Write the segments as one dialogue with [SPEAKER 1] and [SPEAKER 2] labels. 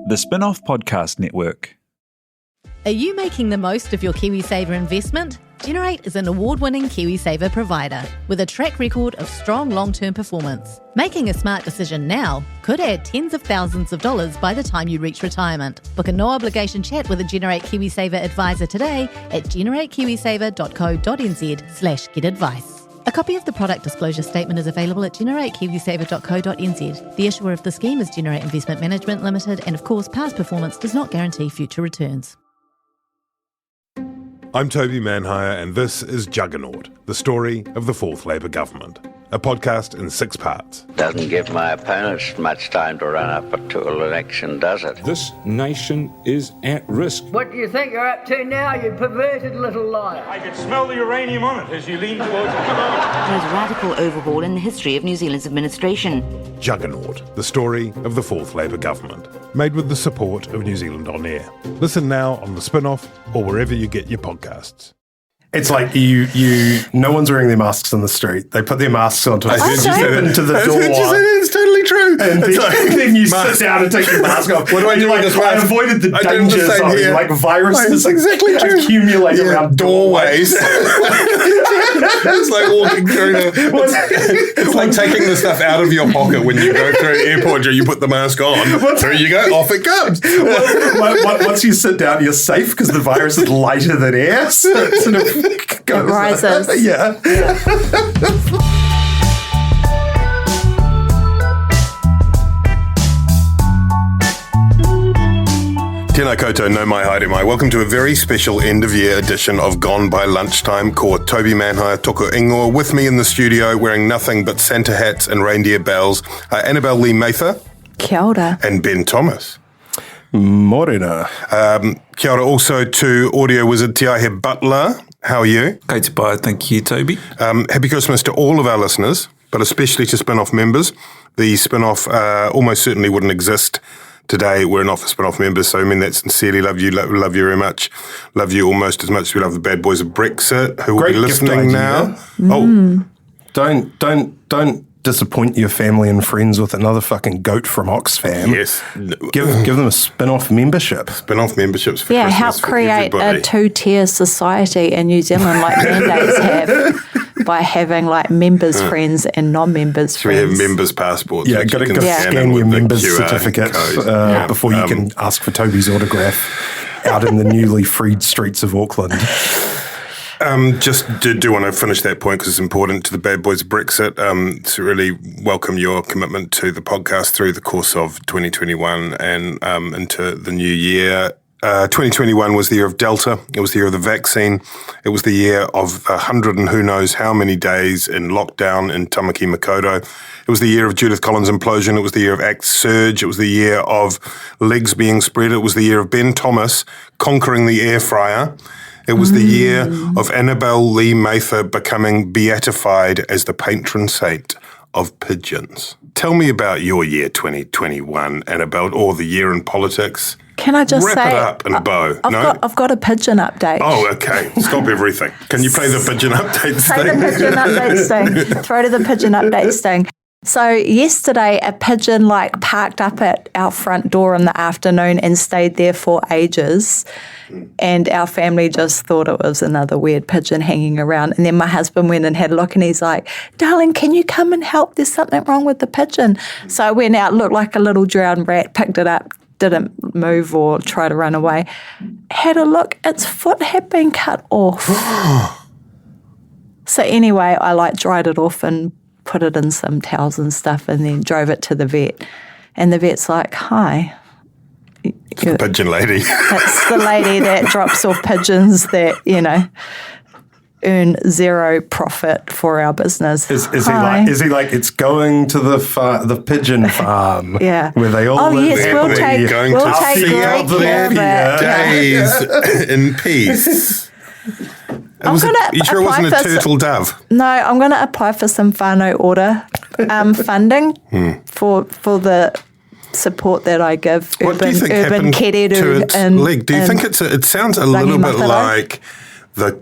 [SPEAKER 1] The Spin-Off Podcast Network.
[SPEAKER 2] Are you making the most of your KiwiSaver investment? Generate is an award-winning KiwiSaver provider with a track record of strong long-term performance. Making a smart decision now could add tens of thousands of dollars by the time you reach retirement. Book a no-obligation chat with a Generate KiwiSaver advisor today at generatekiwisaver.co.nz/get-advice. A copy of the product disclosure statement is available at generatekiwisaver.co.nz. The issuer of the scheme is Generate Investment Management Limited, and of course, past performance does not guarantee future returns.
[SPEAKER 3] I'm Toby Manhire, and this is Juggernaut, the story of the Fourth Labour Government, a podcast in 6 parts.
[SPEAKER 4] Doesn't give my opponents much time to run up to an election, does it?
[SPEAKER 5] This nation is at risk.
[SPEAKER 6] What do you think you're up to now, you perverted little liar?
[SPEAKER 7] I could smell the uranium on it as you lean towards it.
[SPEAKER 8] There's a radical overhaul in the history of New Zealand's administration.
[SPEAKER 3] Juggernaut, the story of the Fourth Labour Government, made with the support of New Zealand On Air. Listen now on The Spin-Off or wherever you get your podcasts.
[SPEAKER 9] It's like no one's wearing their masks on the street. They put their masks on to step into the door.
[SPEAKER 3] It's totally true.
[SPEAKER 9] And then you sit down and take your mask off.
[SPEAKER 3] What do I do with this?
[SPEAKER 9] I avoided the dangers of it. Like viruses accumulate around doorways.
[SPEAKER 3] It's like walking through it's like taking the stuff out of your pocket when you go through an airport. You put the mask on. There you go. Off it comes.
[SPEAKER 9] Once you sit down, you're safe because the virus is lighter than air. So it sort of goes,
[SPEAKER 2] rises.
[SPEAKER 9] Yeah.
[SPEAKER 3] Tēnā koutou, no mai haere mai. Welcome to a very special end-of-year edition of Gone By Lunchtime. Ko Toby Manhire, toko ingoa. With me in the studio, wearing nothing but Santa hats and reindeer bells, Annabelle Lee Mather.
[SPEAKER 10] Kia ora.
[SPEAKER 3] And Ben Thomas.
[SPEAKER 9] Morena.
[SPEAKER 3] Kia ora also to audio wizard Tiahe Butler. How are you?
[SPEAKER 1] Kei te pai, thank you, Toby.
[SPEAKER 3] Happy Christmas to all of our listeners, but especially to Spin-Off members. The Spin-Off almost certainly wouldn't exist today. We're not for Spin-Off members, so I mean that sincerely. Love you very much. Love you almost as much as we love the bad boys of Brexit, who will be listening now. Oh,
[SPEAKER 9] Don't disappoint your family and friends with another fucking goat from Oxfam.
[SPEAKER 3] Yes.
[SPEAKER 9] Give them a Spin-Off membership.
[SPEAKER 3] Spin-Off memberships for Christmas
[SPEAKER 10] help
[SPEAKER 3] for
[SPEAKER 10] create
[SPEAKER 3] everybody.
[SPEAKER 10] a 2-tier society in New Zealand like mandates have by having like members' friends and non-members'
[SPEAKER 3] So we
[SPEAKER 10] friends.
[SPEAKER 3] have members' passports.
[SPEAKER 9] Yeah,
[SPEAKER 3] which
[SPEAKER 9] got
[SPEAKER 3] you
[SPEAKER 9] to
[SPEAKER 3] can
[SPEAKER 9] scan
[SPEAKER 3] with
[SPEAKER 9] your
[SPEAKER 3] the
[SPEAKER 9] members'
[SPEAKER 3] QR
[SPEAKER 9] certificate
[SPEAKER 3] code.
[SPEAKER 9] before you can ask for Toby's autograph out in the newly freed streets of Auckland.
[SPEAKER 3] Just do want to finish that point because it's important to the bad boys of Brexit to really welcome your commitment to the podcast through the course of 2021 and into the new year. 2021 was the year of Delta. It was the year of the vaccine. It was the year of 100 and who knows how many days in lockdown in Tamaki Makaurau. It was the year of Judith Collins' implosion. It was the year of Act's surge. It was the year of legs being spread. It was the year of Ben Thomas conquering the air fryer. It was the year of Annabelle Lee Mather becoming beatified as the patron saint of pigeons. Tell me about your year 2021, Annabelle, or the year in politics.
[SPEAKER 10] Can I just
[SPEAKER 3] Wrap it up in a bow.
[SPEAKER 10] I've got a pigeon update.
[SPEAKER 3] Oh, okay. Stop everything. Can you play the pigeon updates
[SPEAKER 10] Play
[SPEAKER 3] thing?
[SPEAKER 10] the pigeon updates thing. Throw to the pigeon updates thing. So yesterday, a pigeon parked up at our front door in the afternoon and stayed there for ages. And our family just thought it was another weird pigeon hanging around. And then my husband went and had a look and he's like, darling, can you come and help? There's something wrong with the pigeon. So I went out, looked like a little drowned rat, picked it up, didn't move or try to run away. Had a look, its foot had been cut off. So anyway, I dried it off and put it in some towels and stuff and then drove it to the vet. And the vet's like, hi.
[SPEAKER 3] The pigeon lady.
[SPEAKER 10] It's the lady that drops off pigeons that, earn zero profit for our business.
[SPEAKER 9] Is he like it's going to the pigeon farm?
[SPEAKER 10] Yeah.
[SPEAKER 9] Where they all live
[SPEAKER 10] yes, we'll take great care of it.
[SPEAKER 3] Days in peace. You sure it wasn't a turtle dove?
[SPEAKER 10] No, I'm going to apply for some whānau order funding for the support that I give
[SPEAKER 3] What do you think happened to its leg? Do you think it sounds a little bit like the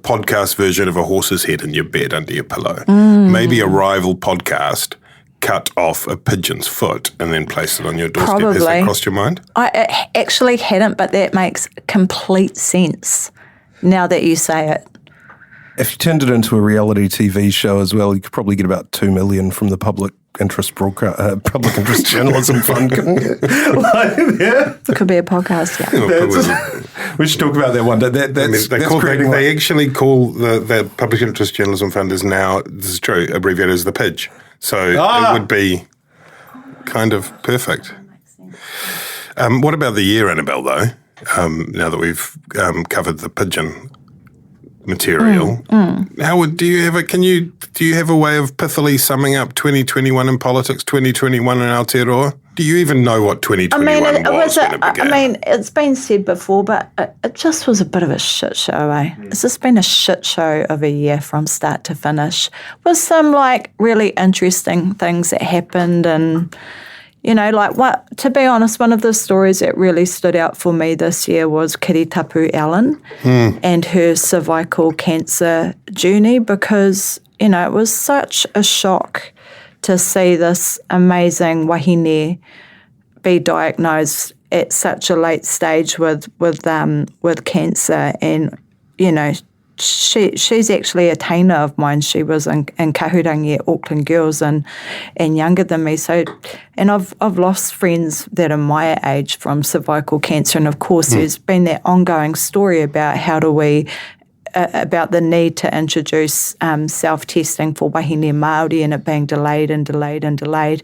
[SPEAKER 3] podcast version of a horse's head in your bed under your pillow? Maybe a rival podcast cut off a pigeon's foot and then place it on your doorstep?
[SPEAKER 10] Probably.
[SPEAKER 3] Has that crossed your mind?
[SPEAKER 10] I actually hadn't, but that makes complete sense now that you say it.
[SPEAKER 9] If you turned it into a reality TV show as well, you could probably get about $2 million from the public interest journalism fund.
[SPEAKER 10] Could be a podcast, yeah.
[SPEAKER 9] We should talk about that one day.
[SPEAKER 3] They actually call the public interest journalism fund is now, this is true, abbreviated as the PIDGE. So it would be kind of perfect. What about the year, Annabelle, though? Now that we've covered the pigeon material, do you have a way of pithily summing up 2021 in politics, 2021 in Aotearoa? Do you even know what 2021 was when it began?
[SPEAKER 10] I mean, it's been said before, but it just was a bit of a shit show, eh? It's just been a shit show of a year from start to finish, with some really interesting things that happened. And to be honest, one of the stories that really stood out for me this year was Kiritapu Allen and her cervical cancer journey, because, it was such a shock to see this amazing wahine be diagnosed at such a late stage with cancer. And, she's actually a tainer of mine. She was in Kahurangi at Auckland Girls and younger than me. So, and I've lost friends that are my age from cervical cancer. And of course, there's been that ongoing story about about the need to introduce self-testing for wahine Māori, and it being delayed and delayed and delayed.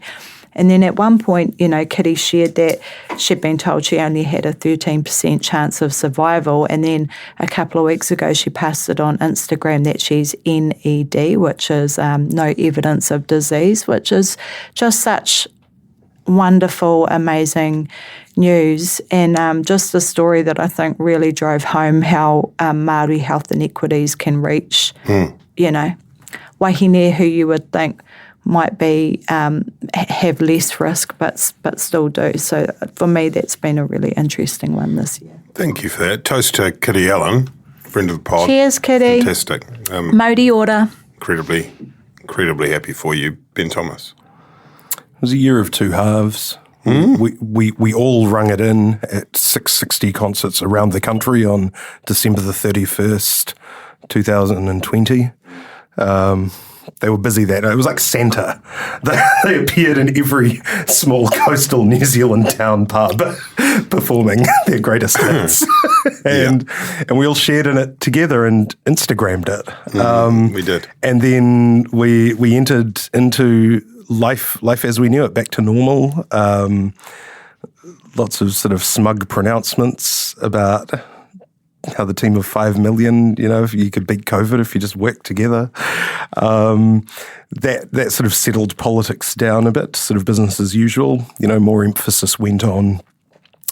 [SPEAKER 10] And then at one point, Kitty shared that she'd been told she only had a 13% chance of survival. And then a couple of weeks ago, she posted on Instagram that she's NED, which is no evidence of disease, which is just such wonderful, amazing news. And just a story that I think really drove home how Māori health inequities can reach, wahine who you would think might be have less risk, but still do. So for me, that's been a really interesting one this year.
[SPEAKER 3] Thank you for that. Toast to Kitty Allen, friend of the pod.
[SPEAKER 10] Cheers, Kitty.
[SPEAKER 3] Fantastic.
[SPEAKER 10] Modi order.
[SPEAKER 3] Incredibly happy for you, Ben Thomas.
[SPEAKER 9] It was a year of two halves. We all rung it in at 660 concerts around the country on December the 31st, 2020. They were busy that night. It was like Santa. They appeared in every small coastal New Zealand town pub performing their greatest hits. and we all shared in it together and Instagrammed it.
[SPEAKER 3] We did.
[SPEAKER 9] And then we entered into life as we knew it, back to normal. Lots of sort of smug pronouncements about how the team of 5 million, if you could beat COVID if you just worked together. That sort of settled politics down a bit, sort of business as usual. More emphasis went on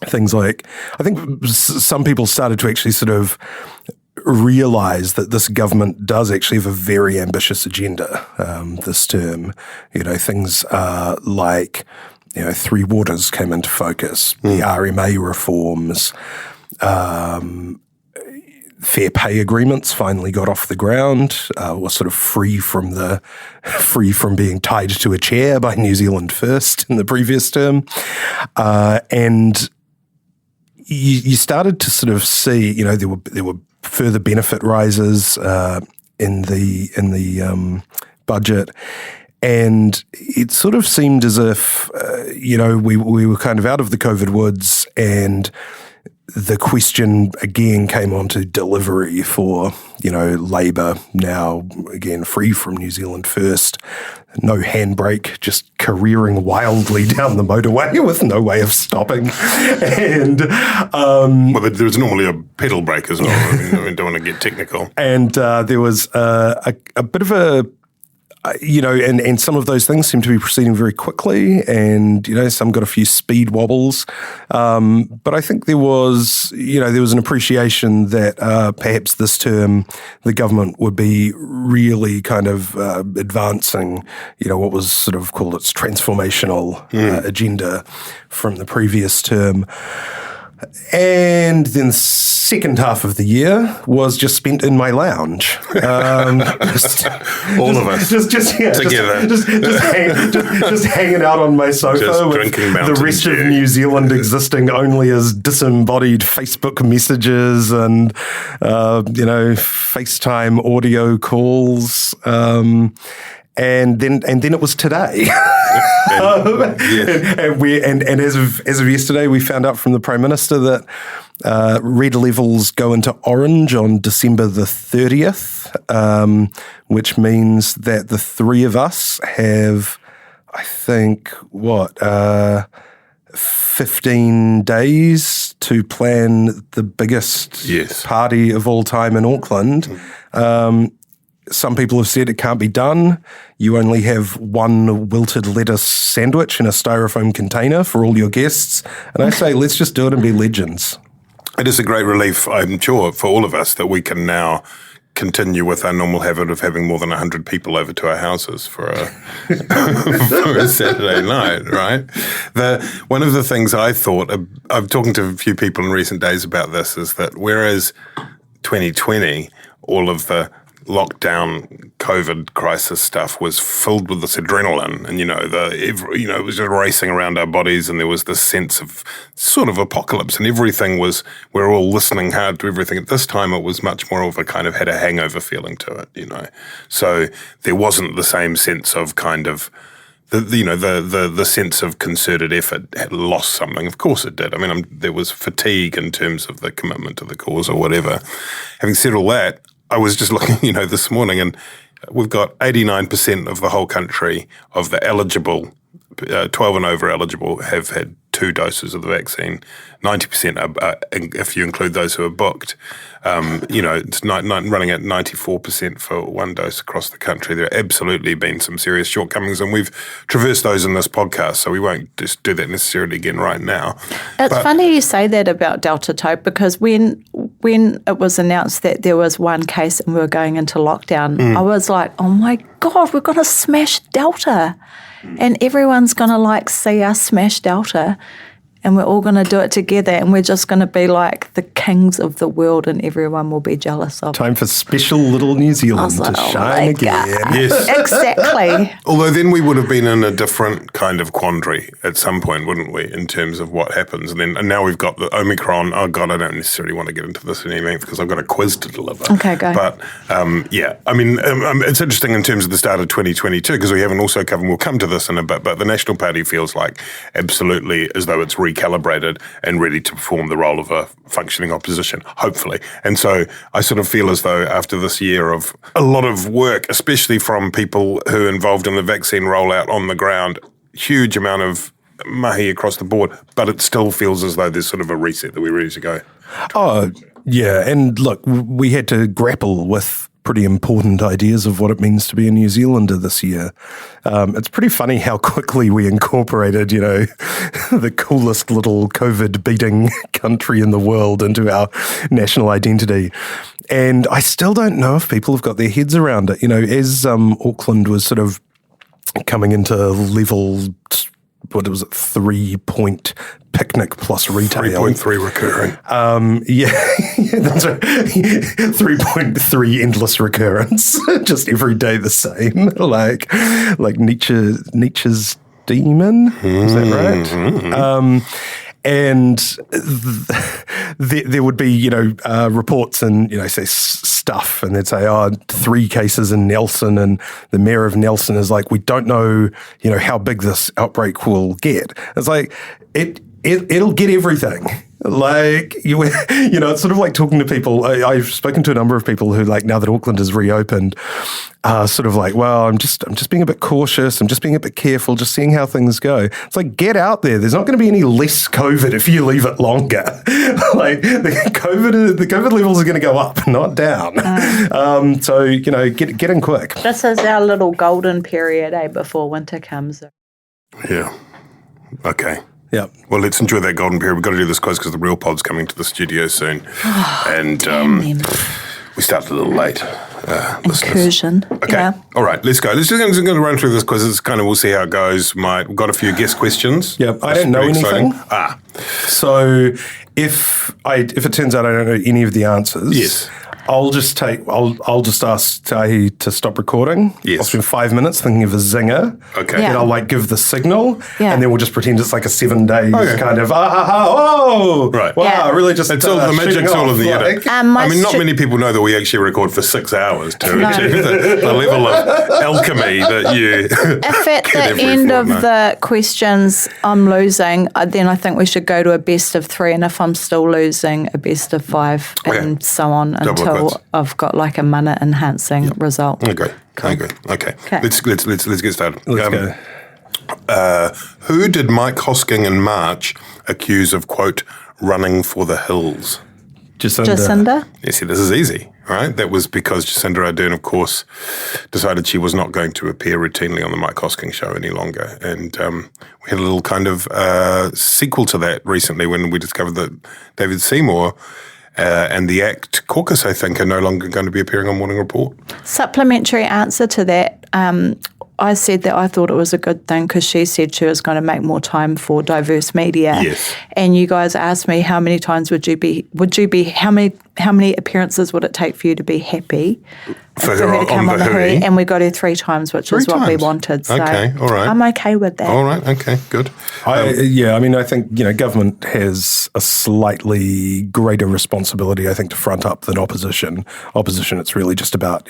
[SPEAKER 9] things like, I think some people started to actually sort of realise that this government does actually have a very ambitious agenda this term. Things like, Three Waters came into focus, the RMA reforms, fair pay agreements finally got off the ground, were sort of free from being tied to a chair by New Zealand First in the previous term. And you started to sort of see, there were further benefit rises in the budget. And it sort of seemed as if, we were kind of out of the COVID woods, and the question again came on to delivery for, Labour, now again free from New Zealand First, no handbrake, just careering wildly down the motorway with no way of stopping. And
[SPEAKER 3] there's normally a pedal brake as well. I don't want to get technical.
[SPEAKER 9] And there was a bit of a, and some of those things seem to be proceeding very quickly, and, some got a few speed wobbles. But I think there was an appreciation that perhaps this term the government would be really kind of advancing, what was sort of called its transformational agenda from the previous term. And then the second half of the year was just spent in my lounge.
[SPEAKER 3] All of us together.
[SPEAKER 9] Just hanging out on my sofa
[SPEAKER 3] Just
[SPEAKER 9] with
[SPEAKER 3] drinking
[SPEAKER 9] the
[SPEAKER 3] Mountain
[SPEAKER 9] rest of
[SPEAKER 3] Dew.
[SPEAKER 9] New Zealand existing only as disembodied Facebook messages and, FaceTime audio calls. And then it was today. And as of yesterday, we found out from the Prime Minister that red levels go into orange on December the 30th, which means that the three of us have, I think, 15 days to plan the biggest party of all time in Auckland. Some people have said it can't be done. You only have one wilted lettuce sandwich in a styrofoam container for all your guests. And I say, let's just do it and be legends.
[SPEAKER 3] It is a great relief, I'm sure, for all of us that we can now continue with our normal habit of having more than 100 people over to our houses for a Saturday night, right? One of the things I thought, I've talking to a few people in recent days about this, is that whereas 2020, all of the lockdown COVID crisis stuff was filled with this adrenaline, and it was just racing around our bodies, and there was this sense of sort of apocalypse, and we're all listening hard to everything. At this time, it was much more of a kind of had a hangover feeling to it, So there wasn't the same sense of kind of the sense of concerted effort had lost something. Of course it did. I mean, there was fatigue in terms of the commitment to the cause or whatever. Having said all that, I was just looking, this morning, and we've got 89% of the whole country of the eligible, 12 and over eligible, have had 2 doses of the vaccine. 90% are, if you include those who are booked. It's running at 94% for 1 dose across the country. There have absolutely been some serious shortcomings, and we've traversed those in this podcast, so we won't just do that necessarily again right now.
[SPEAKER 10] It's funny you say that about Delta Tope, because when it was announced that there was 1 case and we were going into lockdown, I was like, oh my God, we're going to smash Delta. And everyone's going to see us smash Delta, and we're all going to do it together, and we're just going to be like the kings of the world, and everyone will be jealous of.
[SPEAKER 9] Time for special little New Zealand to shine again.
[SPEAKER 3] Yes.
[SPEAKER 10] Exactly.
[SPEAKER 3] Although then we would have been in a different kind of quandary at some point, wouldn't we, in terms of what happens. And now we've got the Omicron. Oh, God, I don't necessarily want to get into this in any length because I've got a quiz to deliver.
[SPEAKER 10] Okay, go.
[SPEAKER 3] But, it's interesting in terms of the start of 2022 because we haven't also covered, we'll come to this in a bit, but the National Party feels like absolutely as though it's recalibrated and ready to perform the role of a functioning opposition, hopefully. And so I sort of feel as though after this year of a lot of work, especially from people who are involved in the vaccine rollout on the ground, huge amount of mahi across the board, but it still feels as though there's sort of a reset that we're ready to go.
[SPEAKER 9] Oh, yeah. And look, we had to grapple with pretty important ideas of what it means to be a New Zealander this year. It's pretty funny how quickly we incorporated, the coolest little COVID-beating country in the world into our national identity. And I still don't know if people have got their heads around it. As Auckland was sort of coming into level, 3-point picnic plus retail.
[SPEAKER 3] 3.3 recurring.
[SPEAKER 9] That's right. 3.3 endless recurrence. Just every day the same. Like Nietzsche's demon. Is that right?
[SPEAKER 3] Mm-hmm.
[SPEAKER 9] And there would be, reports and, say stuff, and they'd say, 3 cases in Nelson, and the mayor of Nelson is like, we don't know, how big this outbreak will get. It's like, it'll get everything. Like, it's sort of like talking to people. I've spoken to a number of people who, now that Auckland is reopened, sort of like, well, I'm just being a bit cautious. I'm just being a bit careful, just seeing how things go. It's like, get out there. There's not going to be any less COVID if you leave it longer. The COVID levels are going to go up, not down. So, get in quick.
[SPEAKER 10] This is our little golden period, before winter comes.
[SPEAKER 3] Yeah. Okay.
[SPEAKER 9] Yeah.
[SPEAKER 3] Well, let's enjoy that golden period. We've got to do this quiz because the real pod's coming to the studio soon. And we started a little late.
[SPEAKER 10] incursion.
[SPEAKER 3] Okay.
[SPEAKER 10] Yeah.
[SPEAKER 3] All right, let's go. Let's just going to run through this quiz. It's kind of, we'll see how it goes. We've got a few guest questions.
[SPEAKER 9] Yeah, I don't know anything. So if it turns out I don't know any of the answers,
[SPEAKER 3] yes,
[SPEAKER 9] I'll just ask Tahi to stop recording.
[SPEAKER 3] Yes.
[SPEAKER 9] I'll spend 5 minutes thinking of a zinger.
[SPEAKER 3] Okay.
[SPEAKER 10] Yeah.
[SPEAKER 9] And I'll give the signal,
[SPEAKER 10] Yeah.
[SPEAKER 9] and then we'll just pretend it's like a 7 days kind of oh
[SPEAKER 3] right.
[SPEAKER 9] Wow,
[SPEAKER 10] Yeah.
[SPEAKER 9] really just
[SPEAKER 3] it's all the magic's all in the edit. I mean, not many people know that we actually record for 6 hours to achieve the level of alchemy that you.
[SPEAKER 10] If at the end of the questions I'm losing, then I think we should go to a best of 3, and if I'm still losing, a best of 5, and so on until I've got like a minute enhancing result.
[SPEAKER 3] Okay. Okay. Let's get started.
[SPEAKER 9] Let's go.
[SPEAKER 3] Who did Mike Hosking in March accuse of, quote, running for the hills?
[SPEAKER 10] Jacinda?
[SPEAKER 3] You see, this is easy, right? That was because Jacinda Ardern, of course, decided she was not going to appear routinely on the Mike Hosking show any longer. And we had a little kind of sequel to that recently when we discovered that David Seymour and the ACT caucus, I think, are no longer going to be appearing on Morning Report.
[SPEAKER 10] Supplementary answer to that. I said that I thought it was a good thing because she said she was going to make more time for diverse media.
[SPEAKER 3] Yes.
[SPEAKER 10] And you guys asked me how many times would you be how many appearances would it take for you to be happy
[SPEAKER 3] For her
[SPEAKER 10] to come on the
[SPEAKER 3] Hui?
[SPEAKER 10] And we got her 3 times, which is what we wanted. So
[SPEAKER 3] okay, all right.
[SPEAKER 10] I'm okay with that.
[SPEAKER 3] All right, okay, good.
[SPEAKER 9] I think, government has a slightly greater responsibility, I think, to front up than opposition. Opposition, it's really just about,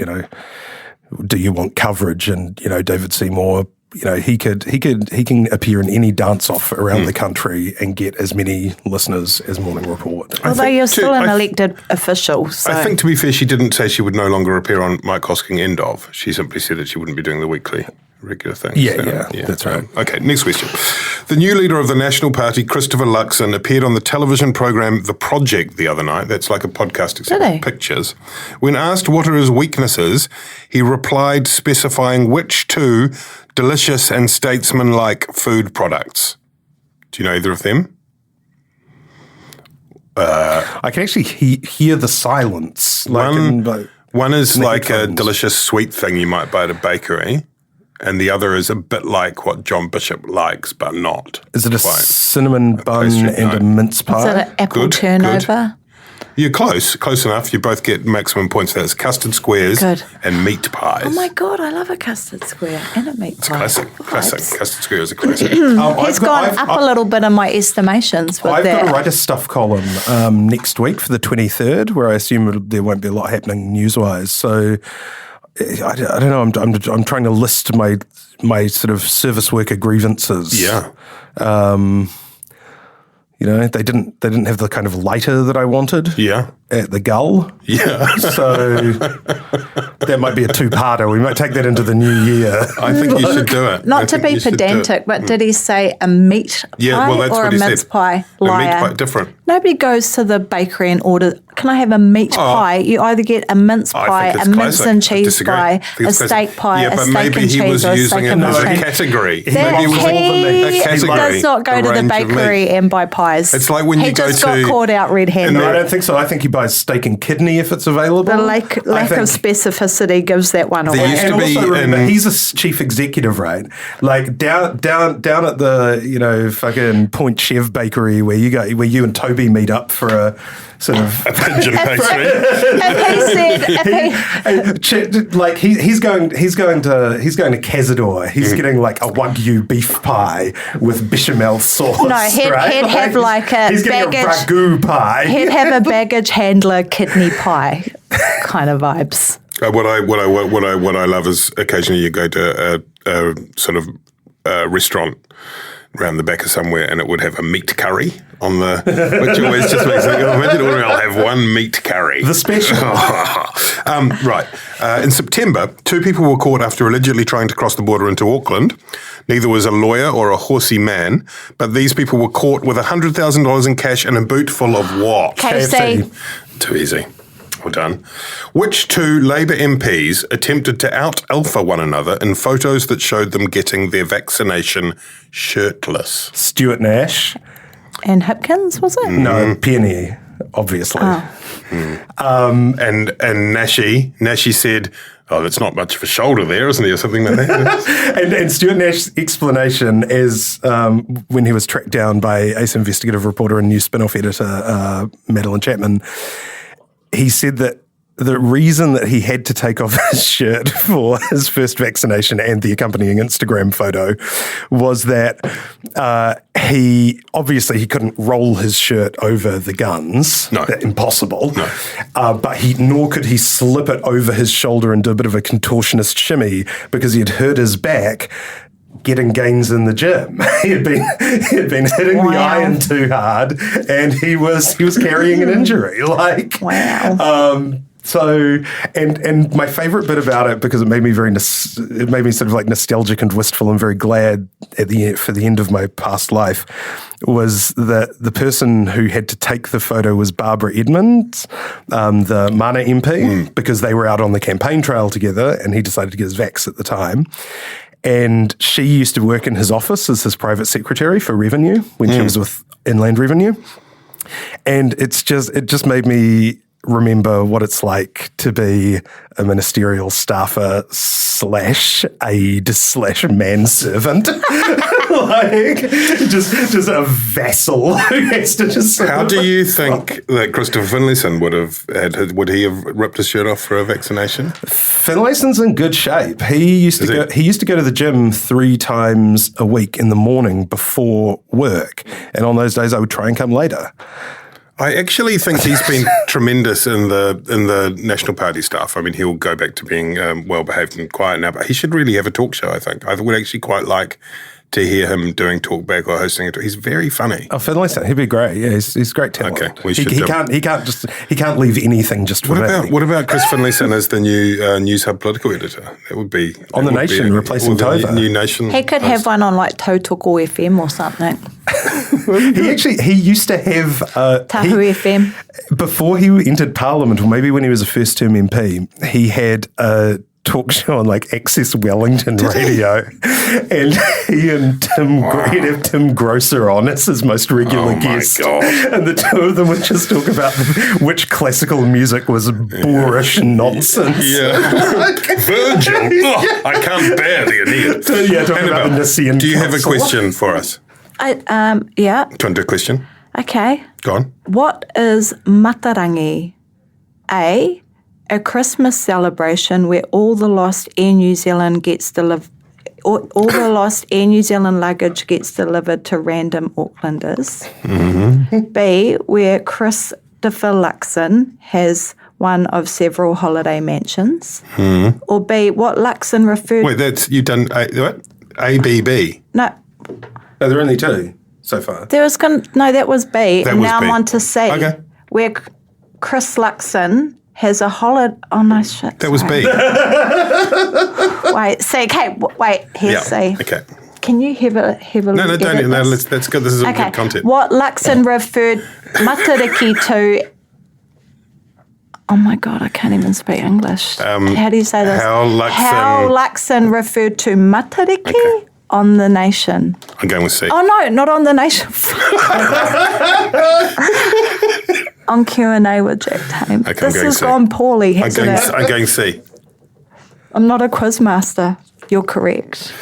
[SPEAKER 9] do you want coverage? And, David Seymour, he can appear in any dance-off around the country and get as many listeners as Morning Report.
[SPEAKER 10] Although you're still an elected official. So.
[SPEAKER 3] I think, to be fair, she didn't say she would no longer appear on Mike Hosking end of. She simply said that she wouldn't be doing the weekly regular thing.
[SPEAKER 9] Yeah, that's right.
[SPEAKER 3] Okay, next question. The new leader of the National Party, Christopher Luxon, appeared on the television program The Project the other night. That's like a podcast except with pictures. When asked what are his weaknesses, he replied specifying which 2 delicious and statesman-like food products. Do you know either of them?
[SPEAKER 9] I can actually hear the silence.
[SPEAKER 3] One is like a delicious sweet thing you might buy at a bakery, and the other is a bit like what John Bishop likes, but not.
[SPEAKER 9] Is it a cinnamon bun and a mince pie?
[SPEAKER 10] Is it an apple turnover?
[SPEAKER 3] You're close enough. You both get maximum points. That's custard squares and meat pies.
[SPEAKER 10] Oh my God, I love a custard square and a meat pie.
[SPEAKER 3] Classic. Custard square is a classic.
[SPEAKER 10] He's gone up a little bit in my estimations with
[SPEAKER 9] I've
[SPEAKER 10] that.
[SPEAKER 9] got to write a stuff column next week for the 23rd, where I assume there won't be a lot happening news-wise. So I don't know. I'm trying to list my sort of service worker grievances.
[SPEAKER 3] Yeah.
[SPEAKER 9] They didn't have the kind of lighter that I wanted.
[SPEAKER 3] Yeah.
[SPEAKER 9] At the Gull.
[SPEAKER 3] Yeah.
[SPEAKER 9] So that might be a 2-parter. We might take that into the new year.
[SPEAKER 3] I think you should do it.
[SPEAKER 10] Not to be pedantic, but did he say a meat pie or a mince pie? Liar.
[SPEAKER 3] A meat pie, different.
[SPEAKER 10] Nobody goes to the bakery and orders, can I have a meat pie? You either get a mince pie, a mince and cheese pie, a steak pie, a steak and cheese, or a steak and
[SPEAKER 3] as a
[SPEAKER 10] cheese.
[SPEAKER 3] category.
[SPEAKER 10] He does not go to the bakery and buy pies.
[SPEAKER 3] It's like when you go to...
[SPEAKER 10] He just got caught out red-handed.
[SPEAKER 9] No, I don't think so. I think he buys steak and kidney if it's available.
[SPEAKER 10] The lack of specificity gives that one away.
[SPEAKER 9] And also remember, he's a chief executive, right? Like down at the fucking Point Chev Bakery where you and Toby meet up for a sort of
[SPEAKER 3] a pigeon pastry.
[SPEAKER 9] He's going to Cazador. He's getting like a Wagyu beef pie with bechamel sauce.
[SPEAKER 10] No, he'd have like a
[SPEAKER 9] he's getting
[SPEAKER 10] baggage,
[SPEAKER 9] a ragu pie.
[SPEAKER 10] He'd have a baggage handler kidney pie kind of vibes.
[SPEAKER 3] What I love is occasionally you go to a sort of restaurant around the back of somewhere and it would have a meat curry on the, which always just makes me imagine I'll have one meat curry.
[SPEAKER 9] The special.
[SPEAKER 3] Right. In September, 2 people were caught after allegedly trying to cross the border into Auckland. Neither was a lawyer or a horsey man, but these people were caught with $100,000 in cash and a boot full of what?
[SPEAKER 10] KFC.
[SPEAKER 3] Too easy. Well done. Which 2 Labour MPs attempted to out-alpha one another in photos that showed them getting their vaccination shirtless?
[SPEAKER 9] Stuart Nash.
[SPEAKER 10] And Hipkins, was it?
[SPEAKER 9] No, Peony. obviously.
[SPEAKER 3] And Nashi said, "Oh, that's not much of a shoulder there, isn't there?" Or something like that.
[SPEAKER 9] and Stuart Nash's explanation is when he was tracked down by Ace investigative reporter and new spin-off editor Madeline Chapman, he said that the reason that he had to take off his shirt for his first vaccination and the accompanying Instagram photo was that he couldn't roll his shirt over the guns.
[SPEAKER 3] No.
[SPEAKER 9] Impossible.
[SPEAKER 3] No.
[SPEAKER 9] But nor could he slip it over his shoulder and do a bit of a contortionist shimmy because he had hurt his back getting gains in the gym. He had been hitting the iron too hard, and he was carrying an injury. So, and my favorite bit about it, because it made me sort of like nostalgic and wistful and very glad for the end of my past life, was that the person who had to take the photo was Barbara Edmonds, the Mana MP, because they were out on the campaign trail together, and he decided to get his vax at the time. And she used to work in his office as his private secretary for revenue when she was with Inland Revenue. And it just made me remember what it's like to be a ministerial staffer / aide / manservant. just a vassal who has to just...
[SPEAKER 3] How do you think that Christopher Finlayson would he have ripped his shirt off for a vaccination?
[SPEAKER 9] Finlayson's in good shape. He used to go to the gym 3 times a week in the morning before work. And on those days I would try and come later.
[SPEAKER 3] I actually think he's been tremendous in the National Party stuff. I mean, he'll go back to being well-behaved and quiet now, but he should really have a talk show, I think. I would actually quite like to hear him doing talkback or hosting it. He's very funny.
[SPEAKER 9] Oh, Finlayson, he'd be great. Yeah, he's great talent.
[SPEAKER 3] Okay,
[SPEAKER 9] he can't leave anything just for me.
[SPEAKER 3] What about Chris Finlayson as the new News Hub political editor? That would be
[SPEAKER 9] on the Nation, replacing Tova.
[SPEAKER 3] New Nation.
[SPEAKER 10] He could have one on like Tautoko FM or something.
[SPEAKER 9] He used to have
[SPEAKER 10] Tahu FM
[SPEAKER 9] before he entered Parliament, or maybe when he was a first term MP. He had a talk show on like Access Wellington radio, and he and he'd have Tim Grosser on as his most regular guest, and the two of them would just talk about which classical music was boorish nonsense.
[SPEAKER 3] Yeah, Virgil. I can't bear the Aeneid.
[SPEAKER 9] Talking about the Nicene
[SPEAKER 3] Do you have a
[SPEAKER 9] Council.
[SPEAKER 3] question for us?
[SPEAKER 10] Yeah.
[SPEAKER 3] Do you want to do a question?
[SPEAKER 10] Okay.
[SPEAKER 3] Go on.
[SPEAKER 10] What is Matarangi? A Christmas celebration where all the lost Air New Zealand all the lost Air New Zealand luggage gets delivered to random Aucklanders. Mm-hmm. B, where Christopher Luxon has one of several holiday mansions. Mm-hmm. Or B, what Luxon referred...
[SPEAKER 3] Wait, you've done what? ABB?
[SPEAKER 10] No.
[SPEAKER 9] No, there are only 2 so far.
[SPEAKER 10] That was B.
[SPEAKER 3] That
[SPEAKER 10] and
[SPEAKER 3] was
[SPEAKER 10] now
[SPEAKER 3] B.
[SPEAKER 10] I'm on to C.
[SPEAKER 3] Okay.
[SPEAKER 10] Where Chris Luxon has a holiday... Oh, no, shit.
[SPEAKER 3] That was B.
[SPEAKER 10] Wait, C. Okay, wait, here's C.
[SPEAKER 3] Okay.
[SPEAKER 10] Can you have a
[SPEAKER 3] No, don't. No, that's good. This is all good content.
[SPEAKER 10] What Luxon referred Matariki to... Oh, my God, I can't even speak English. How do you say this?
[SPEAKER 3] How
[SPEAKER 10] Luxon referred to Matariki on the Nation.
[SPEAKER 3] I'm going with C.
[SPEAKER 10] Oh, no, not on the Nation. On Q&A with Jack Tame.
[SPEAKER 3] Okay,
[SPEAKER 10] this has gone poorly, hasn't it?
[SPEAKER 3] I'm going C.
[SPEAKER 10] I'm not a quiz master. You're correct.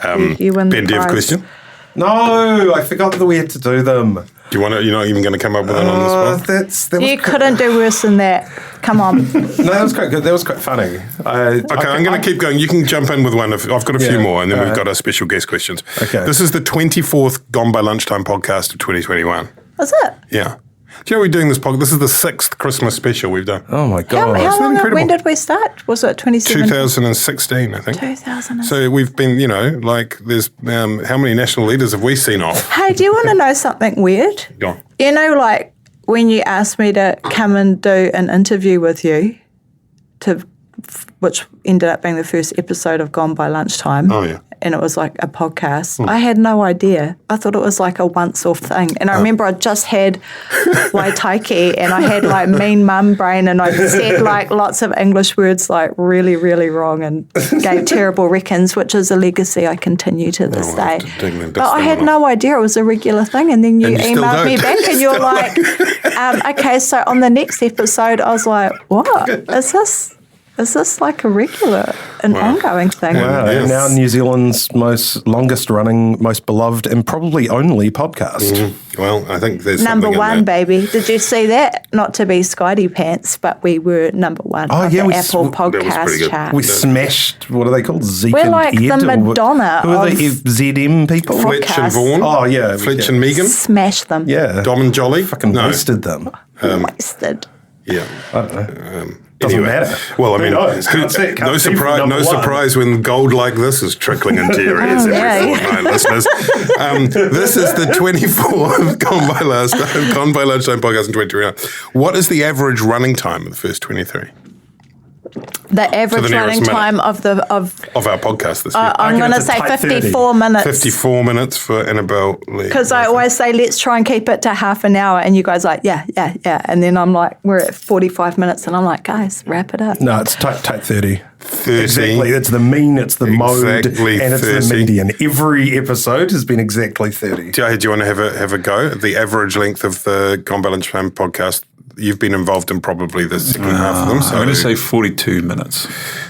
[SPEAKER 10] You win
[SPEAKER 3] Ben,
[SPEAKER 10] the
[SPEAKER 3] do you have a
[SPEAKER 10] prize.
[SPEAKER 3] question?
[SPEAKER 9] No, I forgot that we had to do them.
[SPEAKER 3] Do you want to? You're not even going to come up with it on the spot?
[SPEAKER 10] You couldn't do worse than that. Come on.
[SPEAKER 9] No, that was quite good. That was quite funny.
[SPEAKER 3] I'm going to keep going. You can jump in with one. I've got a few more, and then we've got our special guest questions.
[SPEAKER 9] Okay.
[SPEAKER 3] This is the 24th Gone By Lunchtime podcast of 2021.
[SPEAKER 10] Is it?
[SPEAKER 3] Yeah. Do you know we're doing this podcast? This is the 6th Christmas special we've done.
[SPEAKER 9] Oh, my God.
[SPEAKER 10] How long?
[SPEAKER 3] incredible?
[SPEAKER 10] When did we start? Was it 2017?
[SPEAKER 3] 2016, I think.
[SPEAKER 10] 2016.
[SPEAKER 3] So we've been, there's how many national leaders have we seen off?
[SPEAKER 10] Hey, do you want to know something weird?
[SPEAKER 3] Go on.
[SPEAKER 10] You know, like when you asked me to come and do an interview with you which ended up being the first episode of Gone By Lunchtime.
[SPEAKER 3] Oh, yeah.
[SPEAKER 10] And it was like a podcast. I had no idea. I thought it was like a once-off thing. And I remember I just had Waitaiki and I had like mean mum brain and I said like lots of English words like really, really wrong and gave terrible reckons, which is a legacy I continue to this day. But I had no idea it was a regular thing. And then you emailed me back and you're like, okay, so on the next episode, I was like, what? Is this like a regular, ongoing thing?
[SPEAKER 9] Wow. Yes. Now New Zealand's longest running, most beloved and probably only podcast.
[SPEAKER 3] Well, I think there's
[SPEAKER 10] number
[SPEAKER 3] something
[SPEAKER 10] one,
[SPEAKER 3] in there.
[SPEAKER 10] baby. Did you see that? Not to be Skidey pants, but we were number one on the Apple podcast chart.
[SPEAKER 9] We smashed, what are they called? Zeke
[SPEAKER 10] We're
[SPEAKER 9] and
[SPEAKER 10] like
[SPEAKER 9] Ed,
[SPEAKER 10] the Madonna
[SPEAKER 9] who are
[SPEAKER 10] of
[SPEAKER 9] the ZM people?
[SPEAKER 3] Fletch and Vaughan.
[SPEAKER 9] Oh, yeah.
[SPEAKER 3] Fletch and Megan.
[SPEAKER 10] Smash them.
[SPEAKER 9] Yeah.
[SPEAKER 3] Dom and Jolly.
[SPEAKER 9] Fucking wasted them.
[SPEAKER 10] Wasted.
[SPEAKER 3] Yeah.
[SPEAKER 9] I don't know. Doesn't matter.
[SPEAKER 3] Well, I mean,
[SPEAKER 9] no
[SPEAKER 3] surprise when gold like this is trickling into your ears every fortnight, listeners. This is the 24th Gone By Lunchtime podcast in 2021. What is the average running time of the first 23?
[SPEAKER 10] The average running time of our
[SPEAKER 3] podcast this year.
[SPEAKER 10] I'm going to say 54 minutes.
[SPEAKER 3] 54 minutes for Annabelle Lee.
[SPEAKER 10] Because I always say, let's try and keep it to half an hour. And you guys are like, yeah. And then I'm like, we're at 45 minutes. And I'm like, guys, wrap it up.
[SPEAKER 9] No, it's tight 30.
[SPEAKER 3] 30.
[SPEAKER 9] Exactly. That's the mean, it's the mode, and it's
[SPEAKER 3] 30.
[SPEAKER 9] the median. Every episode has been exactly 30.
[SPEAKER 3] Do you want to have a go? The average length of the Gone By Lunchtime podcast, you've been involved in probably the second half of them. So
[SPEAKER 1] I'm going to say 42 minutes.